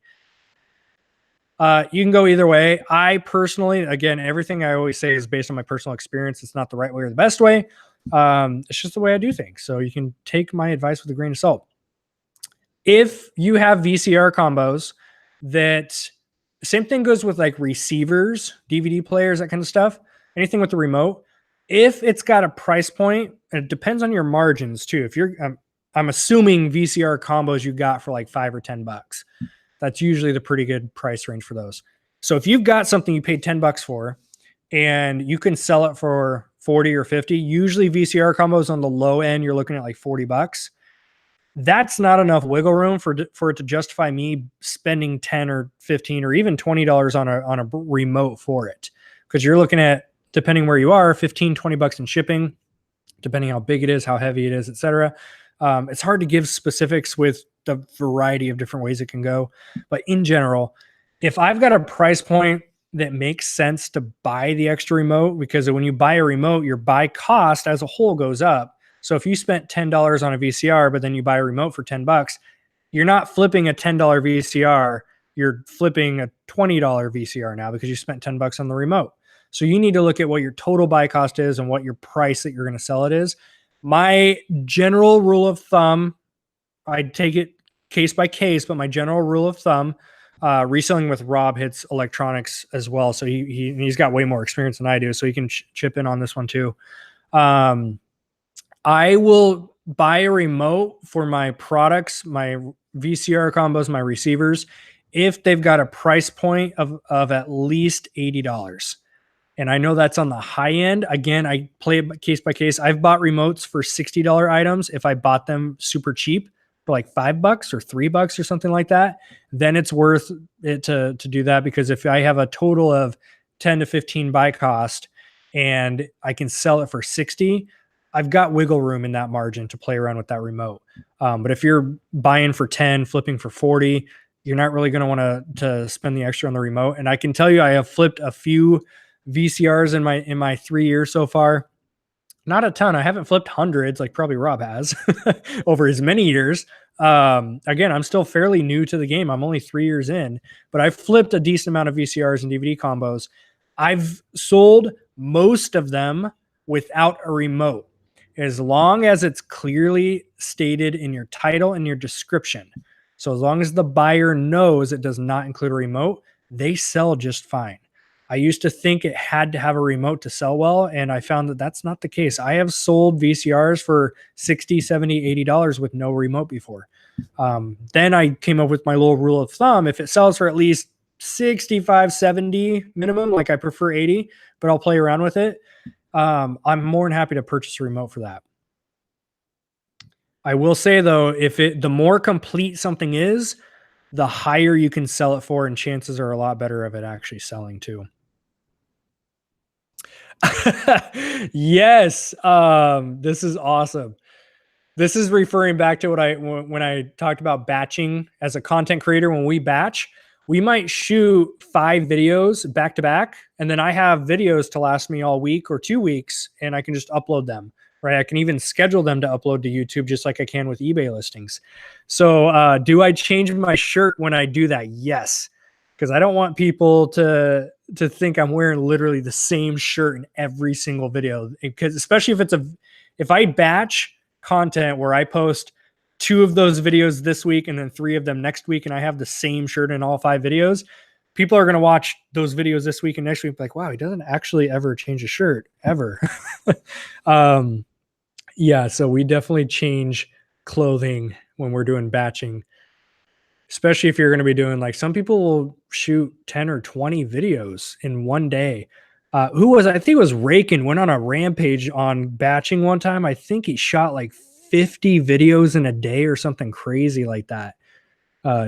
You can go either way. I personally, again, everything I always say is based on my personal experience. It's not the right way or the best way. It's just the way I do things. So you can take my advice with a grain of salt. If you have VCR combos that, same thing goes with like receivers, DVD players, that kind of stuff, anything with the remote. If it's got a price point, and it depends on your margins too. If you're, I'm assuming VCR combos you got for like $5 or $10. That's usually the pretty good price range for those. So if you've got something you paid $10 for and you can sell it for 40 or 50, usually VCR combos on the low end, you're looking at like $40. That's not enough wiggle room for it to justify me spending 10 or 15 or even $20 on a remote for it. Because you're looking at, depending where you are, 15, $20 in shipping, depending how big it is, how heavy it is, etc. It's hard to give specifics with the variety of different ways it can go. But in general, if I've got a price point that makes sense to buy the extra remote, because when you buy a remote, your buy cost as a whole goes up. So if you spent $10 on a VCR, but then you buy a remote for $10, you're not flipping a $10 VCR. You're flipping a $20 VCR now because you spent $10 on the remote. So you need to look at what your total buy cost is and what your price that you're going to sell it is. My general rule of thumb, I'd take it case by case, but my general rule of thumb, reselling with Rob hits electronics as well. So he's got way more experience than I do. So he can chip in on this one too. I will buy a remote for my products, my VCR combos, my receivers, if they've got a price point of at least $80. And I know that's on the high end. Again, I play it case by case. I've bought remotes for $60 items. If I bought them super cheap for like $5 or $3 or something like that, then it's worth it to do that. Because if I have a total of 10 to 15 buy cost and I can sell it for 60, I've got wiggle room in that margin to play around with that remote. But if you're buying for 10, flipping for 40, you're not really going to want to spend the extra on the remote. And I can tell you, I have flipped a few VCRs in my 3 years so far. Not a ton. I haven't flipped hundreds like probably Rob has over his many years. Again, I'm still fairly new to the game. I'm only 3 years in, but I've flipped a decent amount of VCRs and DVD combos. I've sold most of them without a remote, as long as it's clearly stated in your title and your description. So as long as the buyer knows it does not include a remote, they sell just fine. I used to think it had to have a remote to sell well, and I found that that's not the case. I have sold VCRs for $60, $70, $80 with no remote before. Then I came up with my little rule of thumb. If it sells for at least 65, 70 minimum, like I prefer 80, but I'll play around with it, I'm more than happy to purchase a remote for that. I will say though, the more complete something is, the higher you can sell it for, and chances are a lot better of it actually selling too. Yes. This is awesome. This is referring back to when I talked about batching as a content creator. When we batch, we might shoot 5 videos back to back, and then I have videos to last me all week or 2 weeks, and I can just upload them, right? I can even schedule them to upload to YouTube just like I can with eBay listings. So do I change my shirt when I do that? Yes, because I don't want people to think I'm wearing literally the same shirt in every single video. Because especially if I batch content where I post 2 of those videos this week and then 3 of them next week, and I have the same shirt in all 5 videos, people are going to watch those videos this week and next week like, wow, he doesn't actually ever change a shirt ever. Yeah, so we definitely change clothing when we're doing batching, especially if you're going to be doing, like, some people will shoot 10 or 20 videos in one day. Who was I think it was Rakin went on a rampage on batching one time. I think he shot like 50 videos in a day or something crazy like that.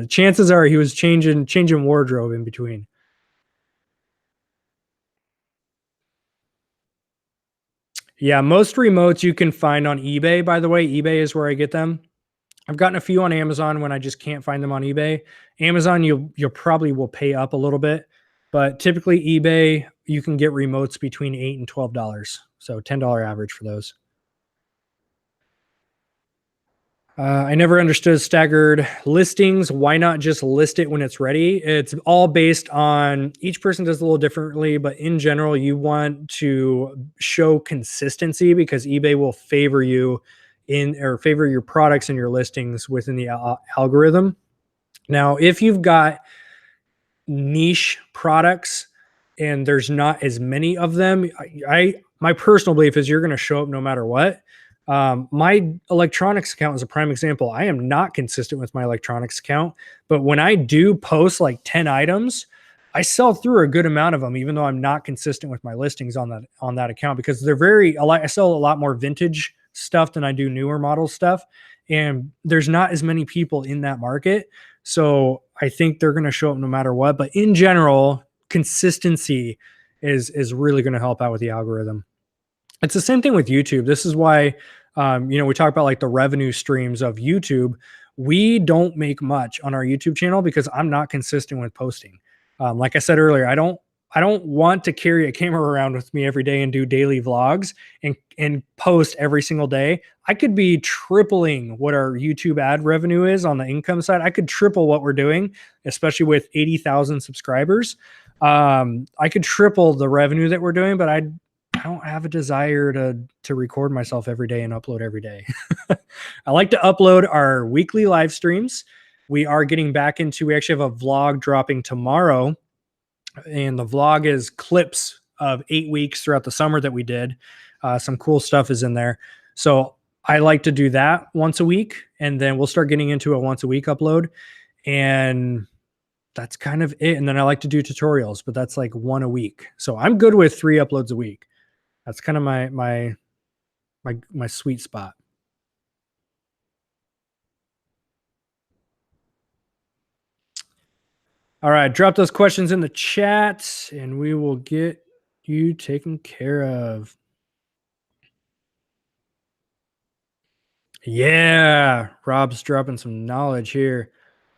Chances are he was changing wardrobe in between. Yeah, most remotes you can find on eBay, by the way. eBay is where I get them. I've gotten a few on Amazon when I just can't find them on eBay. Amazon, you'll probably will pay up a little bit, but typically eBay, you can get remotes between $8 and $12. So $10 average for those. I never understood staggered listings. Why not just list it when it's ready? It's all based on each person does a little differently, but in general, you want to show consistency because eBay will favor you in or favor your products and your listings within the algorithm. Now, if you've got niche products and there's not as many of them, my personal belief is you're going to show up no matter what. My electronics account is a prime example. I am not consistent with my electronics account, but when I do post like 10 items, I sell through a good amount of them, even though I'm not consistent with my listings on that account because they're I sell a lot more vintage stuff than I do newer model stuff. And there's not as many people in that market. So I think they're going to show up no matter what. But in general, consistency is really going to help out with the algorithm. It's the same thing with YouTube. This is why, we talk about like the revenue streams of YouTube. We don't make much on our YouTube channel because I'm not consistent with posting. Like I said earlier, I don't want to carry a camera around with me every day and do daily vlogs and post every single day. I could be tripling what our YouTube ad revenue is on the income side. I could triple what we're doing, especially with 80,000 subscribers. I could triple the revenue that we're doing, but I don't have a desire to record myself every day and upload every day. I like to upload our weekly live streams. We are getting back into, we actually have a vlog dropping tomorrow. And the vlog is clips of 8 weeks throughout the summer that we did. Some cool stuff is in there. So I like to do that once a week. And then we'll start getting into a once a week upload. And that's kind of it. And then I like to do tutorials, but that's like one a week. So I'm good with 3 uploads a week. That's kind of my sweet spot. All right, drop those questions in the chat and we will get you taken care of. Yeah, Rob's dropping some knowledge here.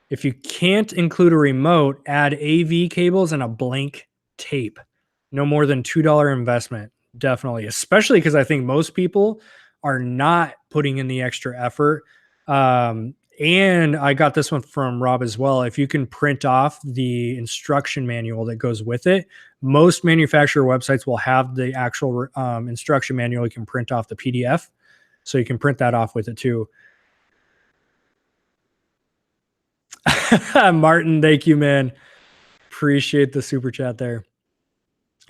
If you can't include a remote, add AV cables and a blank tape. No more than $2 investment. Definitely, especially because I think most people are not putting in the extra effort. And I got this one from Rob as well. If you can print off the instruction manual that goes with it, most manufacturer websites will have the actual instruction manual. You can print off the PDF. So you can print that off with it too. Martin, thank you, man. Appreciate the super chat there.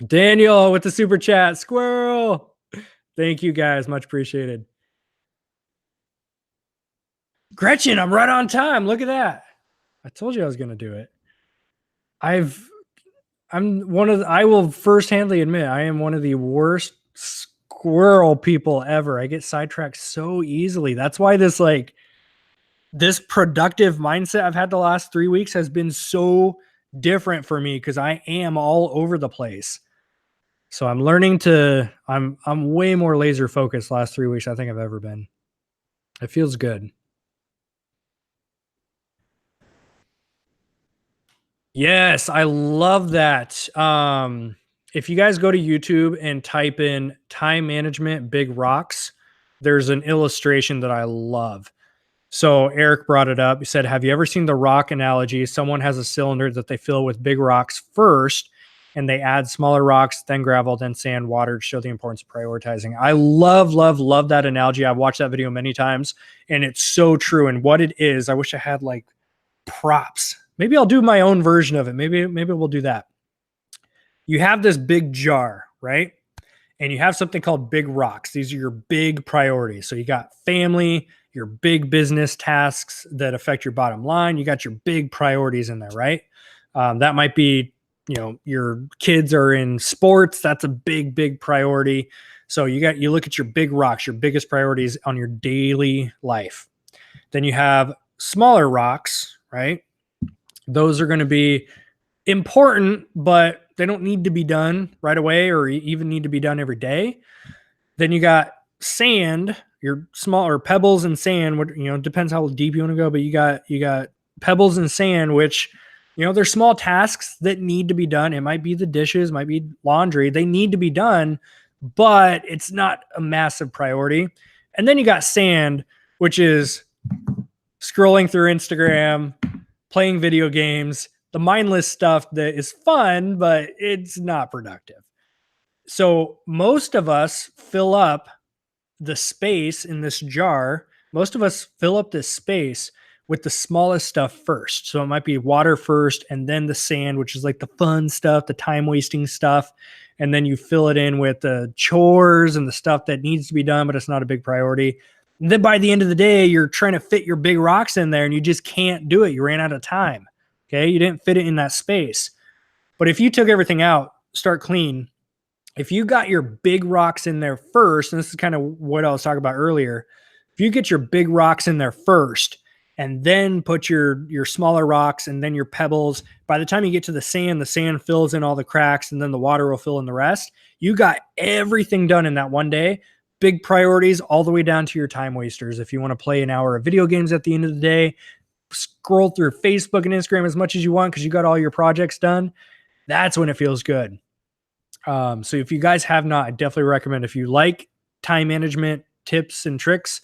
Daniel with the super chat. Squirrel. Thank you guys. Much appreciated. Gretchen, I'm right on time. Look at that. I told you I was going to do it. I will first-handedly admit I am one of the worst squirrel people ever. I get sidetracked so easily. That's why this productive mindset I've had the last 3 weeks has been so different for me because I am all over the place. So I'm learning I'm way more laser focused last 3 weeks I think I've ever been. It feels good. Yes, I love that. If you guys go to YouTube and type in time management big rocks, there's an illustration that I love. So Eric brought it up. He said, have you ever seen the rock analogy? Someone has a cylinder that they fill with big rocks first, and they add smaller rocks, then gravel, then sand, water to show the importance of prioritizing. I love, love, love that analogy. I've watched that video many times, and it's so true. And what it is, I wish I had like props. Maybe I'll do my own version of it. Maybe we'll do that. You have this big jar, right? And you have something called big rocks. These are your big priorities. So you got family, your big business tasks that affect your bottom line. You got your big priorities in there, right? That might be your kids are in sports, that's a big priority. So you look at your big rocks, your biggest priorities on your daily life. Then you have smaller rocks, right? Those are going to be important, but they don't need to be done right away or even need to be done every day. Then you got sand, your smaller pebbles and sand, depends how deep you want to go, but you got pebbles and sand, which, they're small tasks that need to be done. It might be the dishes, might be laundry. They need to be done, but it's not a massive priority. And then you got sand, which is scrolling through Instagram, playing video games, the mindless stuff that is fun, but it's not productive. So most of us fill up the space in this jar. Most of us fill up this space with the smallest stuff first. So it might be water first, and then the sand, which is like the fun stuff, the time wasting stuff. And then you fill it in with the chores and the stuff that needs to be done, but it's not a big priority. And then by the end of the day, you're trying to fit your big rocks in there and you just can't do it. You ran out of time. Okay. You didn't fit it in that space. But if you took everything out, start clean, if you got your big rocks in there first, and this is kind of what I was talking about earlier, if you get your big rocks in there first and then put your smaller rocks and then your pebbles, by the time you get to the sand fills in all the cracks and then the water will fill in the rest. You got everything done in that one day. Big priorities all the way down to your time wasters. If you want to play an hour of video games at the end of the day, scroll through Facebook and Instagram as much as you want because you got all your projects done, that's when it feels good. So if you guys have not, I definitely recommend, if you like time management tips and tricks,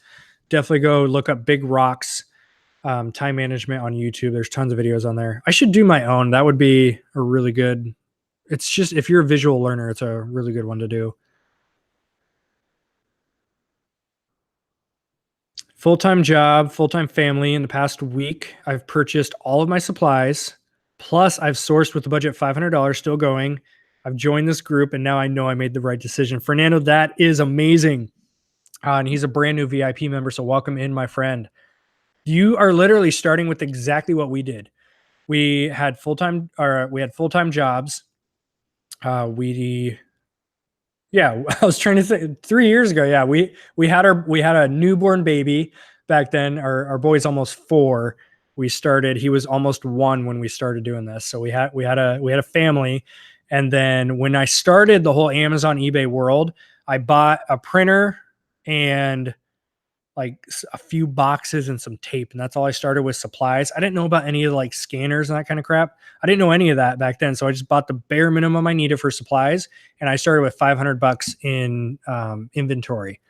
definitely go look up Big Rocks time management on YouTube. There's tons of videos on there. I should do my own. That would be a really good, it's just, if you're a visual learner, it's a really good one to do. Full-time job, full-time family. In the past week, I've purchased all of my supplies. Plus, I've sourced with the budget $500, still going. I've joined this group, and now I know I made the right decision. Fernando, that is amazing. And he's a brand new VIP member, so welcome in, my friend. You are literally starting with exactly what we did. We had full-time jobs. Yeah, I was trying to say 3 years ago. Yeah, we had a newborn baby back then. Our boy's almost 4. He was almost 1 when we started doing this. So we had a family. And then when I started the whole Amazon eBay world, I bought a printer and like a few boxes and some tape. And that's all I started with, supplies. I didn't know about any of the like scanners and that kind of crap. I didn't know any of that back then. So I just bought the bare minimum I needed for supplies. And I started with $500 in inventory.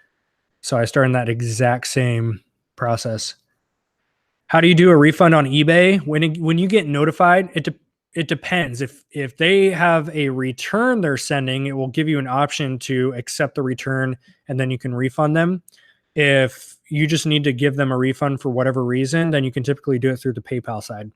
So I started in that exact same process. How do you do a refund on eBay? When you get notified, it depends. If they have a return they're sending, it will give you an option to accept the return and then you can refund them. If you just need to give them a refund for whatever reason, then you can typically do it through the PayPal side.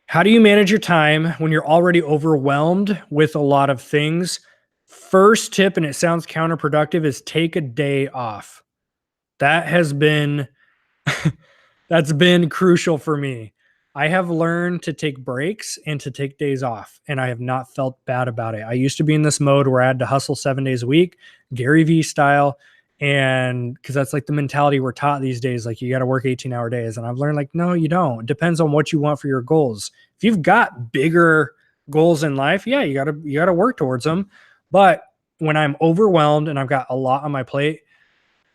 How do you manage your time when you're already overwhelmed with a lot of things? First tip, and it sounds counterproductive, is take a day off. That has been that's been crucial for me. I have learned to take breaks and to take days off, and I have not felt bad about it. I used to be in this mode where I had to hustle 7 days a week, Gary Vee style, and because that's like the mentality we're taught these days, like you got to work 18-hour days. And I've learned like, no, you don't. It depends on what you want for your goals. If you've got bigger goals in life, yeah, you gotta work towards them. But when I'm overwhelmed and I've got a lot on my plate,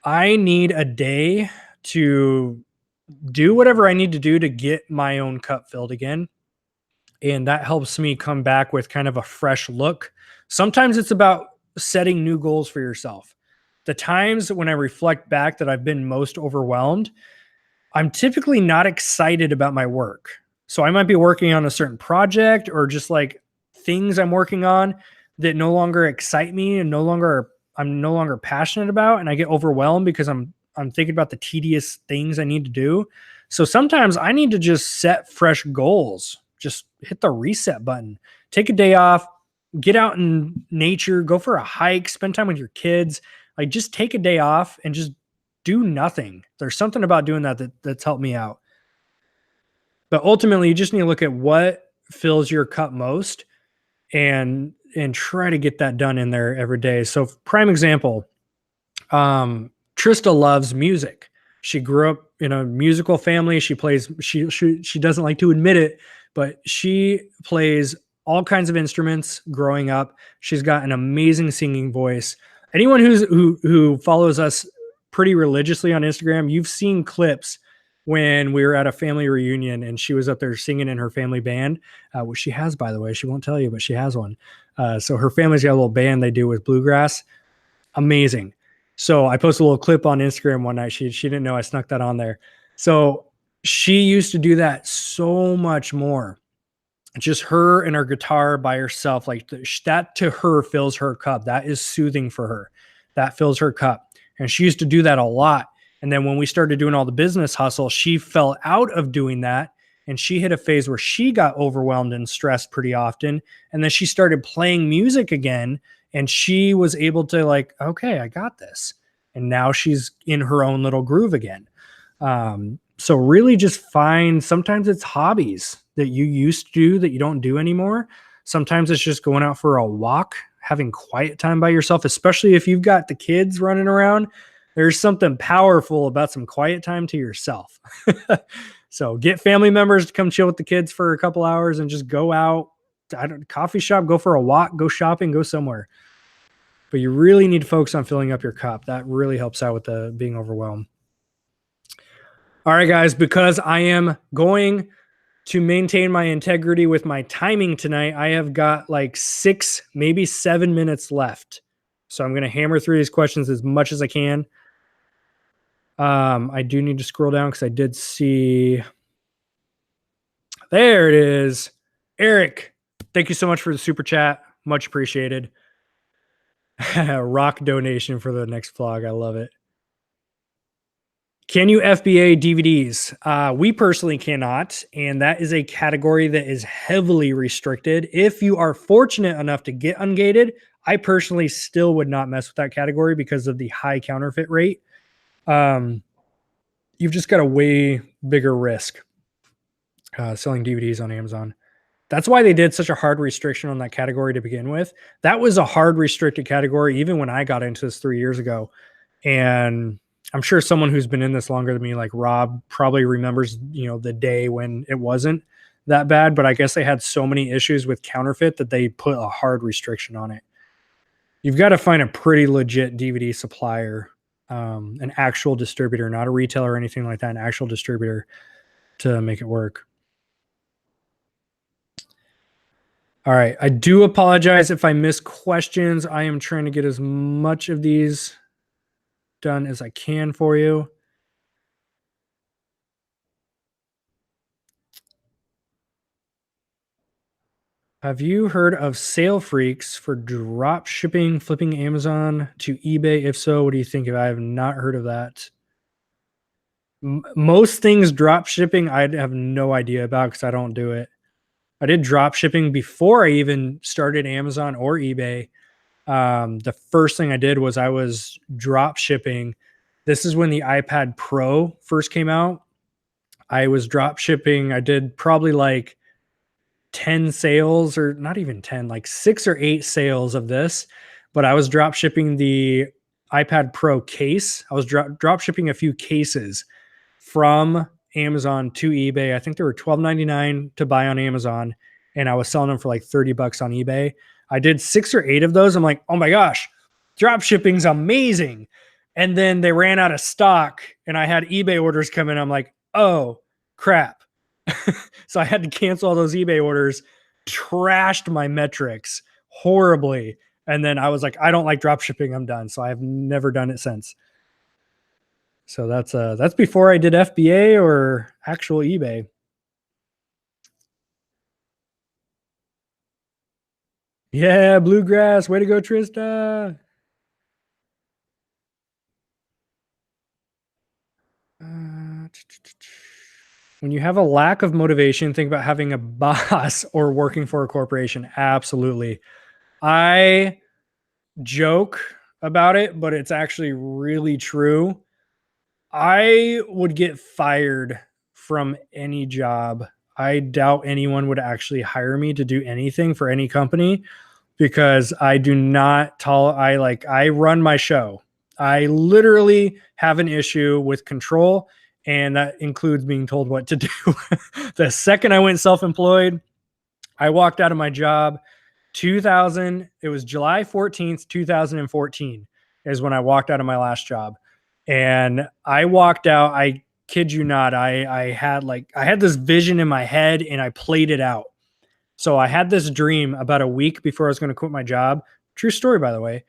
I need a day to do whatever I need to do to get my own cup filled again. And that helps me come back with kind of a fresh look. Sometimes it's about setting new goals for yourself. The times when I reflect back that I've been most overwhelmed, I'm typically not excited about my work. So I might be working on a certain project or just like things I'm working on that no longer excite me and I'm no longer passionate about. And I get overwhelmed because I'm thinking about the tedious things I need to do. So sometimes I need to just set fresh goals, just hit the reset button, take a day off, get out in nature, go for a hike, spend time with your kids, like just take a day off and just do nothing. There's something about doing that's helped me out. But ultimately, you just need to look at what fills your cup most and try to get that done in there every day. So prime example, Trista loves music. She grew up in a musical family. She plays, she doesn't like to admit it, but she plays all kinds of instruments growing up. She's got an amazing singing voice. Anyone who follows us pretty religiously on Instagram, you've seen clips when we were at a family reunion and she was up there singing in her family band, which she has, by the way. She won't tell you, but she has one. So her family's got a little band they do with bluegrass. Amazing. So I posted a little clip on Instagram one night. She didn't know I snuck that on there. So she used to do that so much more. Just her and her guitar by herself, like that to her fills her cup. That is soothing for her. That fills her cup. And she used to do that a lot. And then when we started doing all the business hustle, she fell out of doing that. And she hit a phase where she got overwhelmed and stressed pretty often. And then she started playing music again. And she was able to like, okay, I got this. And now she's in her own little groove again. So really just find, sometimes it's hobbies that you used to do that you don't do anymore. Sometimes it's just going out for a walk, having quiet time by yourself, especially if you've got the kids running around. There's something powerful about some quiet time to yourself. So get family members to come chill with the kids for a couple hours and just go out, coffee shop, go for a walk, go shopping, go somewhere. But you really need to focus on filling up your cup. That really helps out with the being overwhelmed. All right, guys, because I am going to maintain my integrity with my timing tonight, I have got like 6, maybe 7 minutes left. So I'm going to hammer through these questions as much as I can. I do need to scroll down because I did see. There it is. Eric, thank you so much for the super chat. Much appreciated. Rock donation for the next vlog. I love it. Can you FBA DVDs? We personally cannot, and that is a category that is heavily restricted. If you are fortunate enough to get ungated, I personally still would not mess with that category because of the high counterfeit rate. You've just got a way bigger risk selling DVDs on Amazon. That's why they did such a hard restriction on that category to begin with. That was a hard restricted category even when I got into this 3 years ago. And I'm sure someone who's been in this longer than me, like Rob, probably remembers, the day when it wasn't that bad. But I guess they had so many issues with counterfeit that they put a hard restriction on it. You've got to find a pretty legit DVD supplier, an actual distributor, not a retailer or anything like that, an actual distributor to make it work. All right. I do apologize if I miss questions. I am trying to get as much of these done as I can for you. Have you heard of Sale Freaks for drop shipping, flipping Amazon to eBay? If so, what do you think of it? I have not heard of that. Most things drop shipping, I have no idea about because I don't do it. I did drop shipping before I even started Amazon or eBay. The first thing I did was I was drop shipping. This is when the iPad Pro first came out. I was drop shipping. I did probably like 10 sales, or not even 10, like 6 or 8 sales of this. But I was drop shipping the iPad Pro case. I was drop shipping a few cases from Amazon to eBay. I think they were $12.99 to buy on Amazon, and I was selling them for like $30 on eBay. I did 6 or 8 of those. I'm like, oh my gosh, drop shipping's amazing. And then they ran out of stock and I had eBay orders come in. I'm like, oh crap. So I had to cancel all those eBay orders, trashed my metrics horribly. And then I was like, I don't like drop shipping. I'm done. So I've never done it since. So that's before I did FBA or actual eBay. Yeah, bluegrass. Way to go, Trista. When you have a lack of motivation, think about having a boss or working for a corporation. Absolutely. I joke about it, but it's actually really true. I would get fired from any job I doubt anyone would actually hire me to do anything for any company because I do not tolerate, I run my show. I literally have an issue with control, and that includes being told what to do. The second I went self-employed, I walked out of my job. It was July 14th, 2014 is when I walked out of my last job. And I walked out, I kid you not, I had this vision in my head and I played it out. So I had this dream about a week before I was going to quit my job. True story, by the way.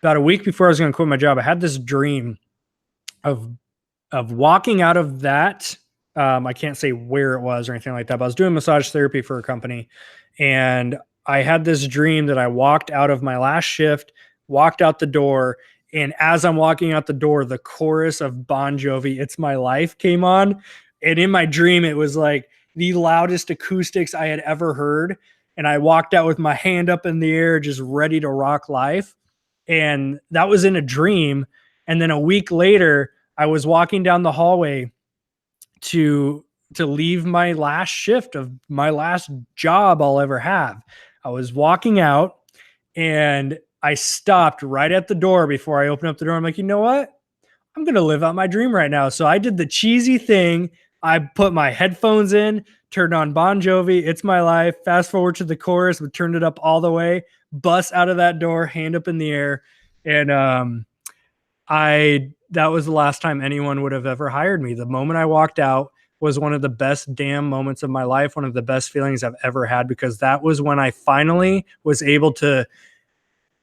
About a week before I was going to quit my job, I had this dream of walking out of that. I can't say where it was or anything like that, but I was doing massage therapy for a company, and I had this dream that I walked out of my last shift, walked out the door, and as I'm walking out the door, the chorus of Bon Jovi, "It's My Life" came on. And in my dream, it was like the loudest acoustics I had ever heard. And I walked out with my hand up in the air, just ready to rock life. And that was in a dream. And then a week later, I was walking down the hallway to leave my last shift of my last job I'll ever have. I was walking out and I stopped right at the door before I opened up the door. I'm like, you know what? I'm going to live out my dream right now. So I did the cheesy thing. I put my headphones in, turned on Bon Jovi, "It's My Life," fast forward to the chorus, but turned it up all the way, bust out of that door, hand up in the air. And that was the last time anyone would have ever hired me. The moment I walked out was one of the best damn moments of my life, one of the best feelings I've ever had, because that was when I finally was able to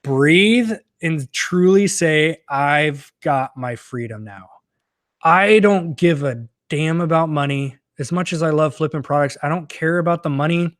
breathe and truly say, I've got my freedom now. I don't give a damn about money. As much as I love flipping products, I don't care about the money.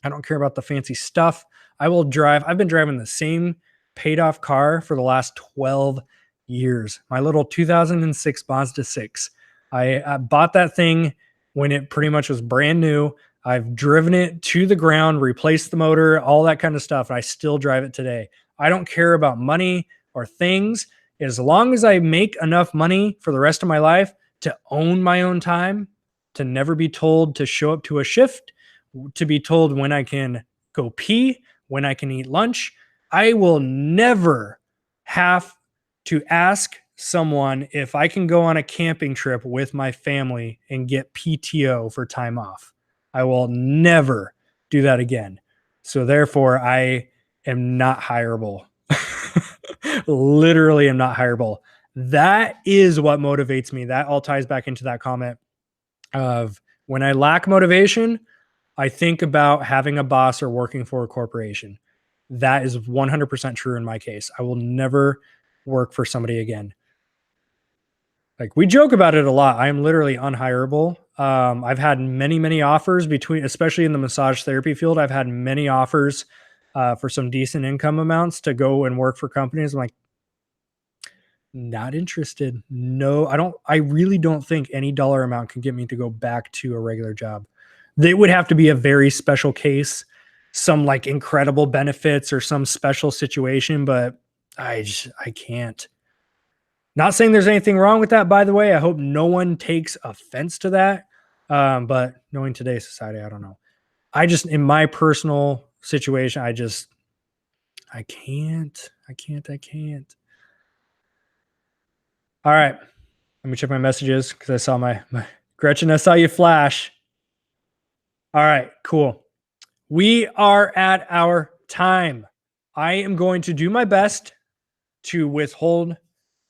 I don't care about the fancy stuff. I've been driving the same paid off car for the last 12 years. My little 2006 Mazda 6. I bought that thing when it pretty much was brand new. I've driven it to the ground, replaced the motor, all that kind of stuff. I still drive it today. I don't care about money or things. As long as I make enough money for the rest of my life to own my own time, to never be told to show up to a shift, to be told when I can go pee, when I can eat lunch, I will never have to ask someone if I can go on a camping trip with my family and get PTO for time off. I will never do that again. So therefore, I am not hireable. Literally am not hireable. That is what motivates me. That all ties back into that comment of when I lack motivation, I think about having a boss or working for a corporation. That is 100% true in my case. I will never work for somebody again. Like, we joke about it a lot. I am literally unhireable. I've had many offers especially in the massage therapy field. I've had many offers for some decent income amounts to go and work for companies. I'm like, not interested. No, I really don't think any dollar amount can get me to go back to a regular job. They would have to be a very special case, some like incredible benefits or some special situation, but I can't. Not saying there's anything wrong with that, by the way. I hope no one takes offense to that. But knowing today's society, I don't know. In my personal situation, I can't. All right. Let me check my messages because I saw my Gretchen, I saw you flash. All right, cool. We are at our time. I am going to do my best to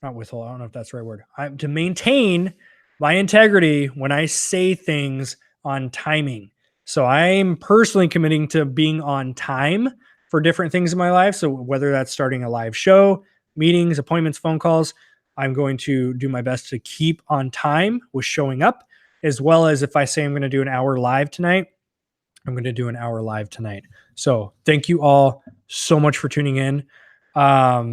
not withhold, I don't know if that's the right word. To maintain my integrity when I say things on timing. So I'm personally committing to being on time for different things in my life. So whether that's starting a live show, meetings, appointments, phone calls, I'm going to do my best to keep on time with showing up, as well as if I say I'm going to do an hour live tonight, I'm going to do an hour live tonight. So thank you all so much for tuning in. Let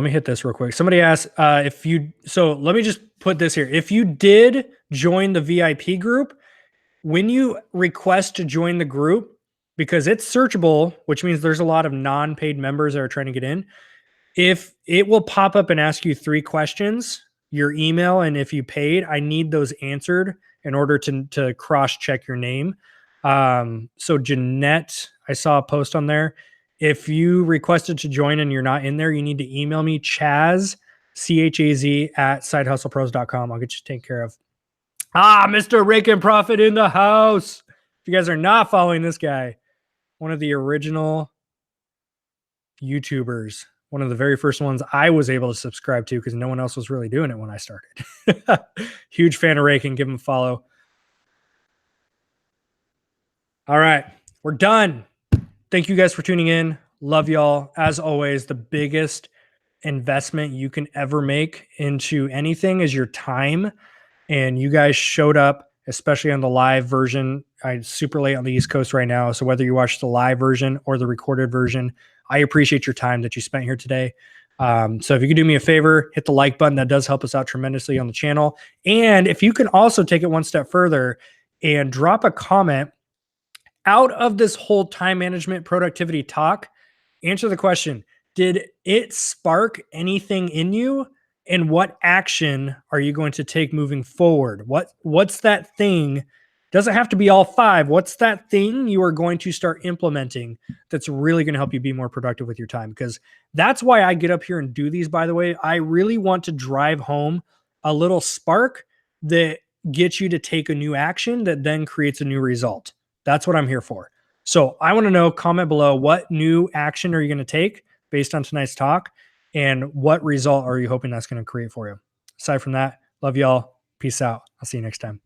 me hit this real quick. Somebody asked so let me just put this here. If you did join the VIP group, when you request to join the group, because it's searchable, which means there's a lot of non-paid members that are trying to get in, if it will pop up and ask you 3 questions, your email, and if you paid, I need those answered in order to cross-check your name. So Jeanette, I saw a post on there. If you requested to join and you're not in there, you need to email me, Chaz, CHAZ at sidehustlepros.com. I'll get you taken care of. Mr. Rake and Profit in the house. If you guys are not following this guy, one of the original YouTubers, one of the very first ones I was able to subscribe to because no one else was really doing it when I started. Huge fan of Rake, and give him a follow. All right, we're done. Thank you guys for tuning in. Love y'all. As always, the biggest investment you can ever make into anything is your time. And you guys showed up, especially on the live version. I'm super late on the East Coast right now. So whether you watch the live version or the recorded version, I appreciate your time that you spent here today. So if you could do me a favor, hit the like button. That does help us out tremendously on the channel. And if you can also take it one step further and drop a comment out of this whole time management productivity talk, answer the question, did it spark anything in you? And what action are you going to take moving forward? What's that thing? Doesn't have to be all 5. What's that thing you are going to start implementing that's really going to help you be more productive with your time? Because that's why I get up here and do these, by the way. I really want to drive home a little spark that gets you to take a new action that then creates a new result. That's what I'm here for. So I want to know, comment below, what new action are you going to take based on tonight's talk? And what result are you hoping that's going to create for you? Aside from that, love y'all. Peace out. I'll see you next time.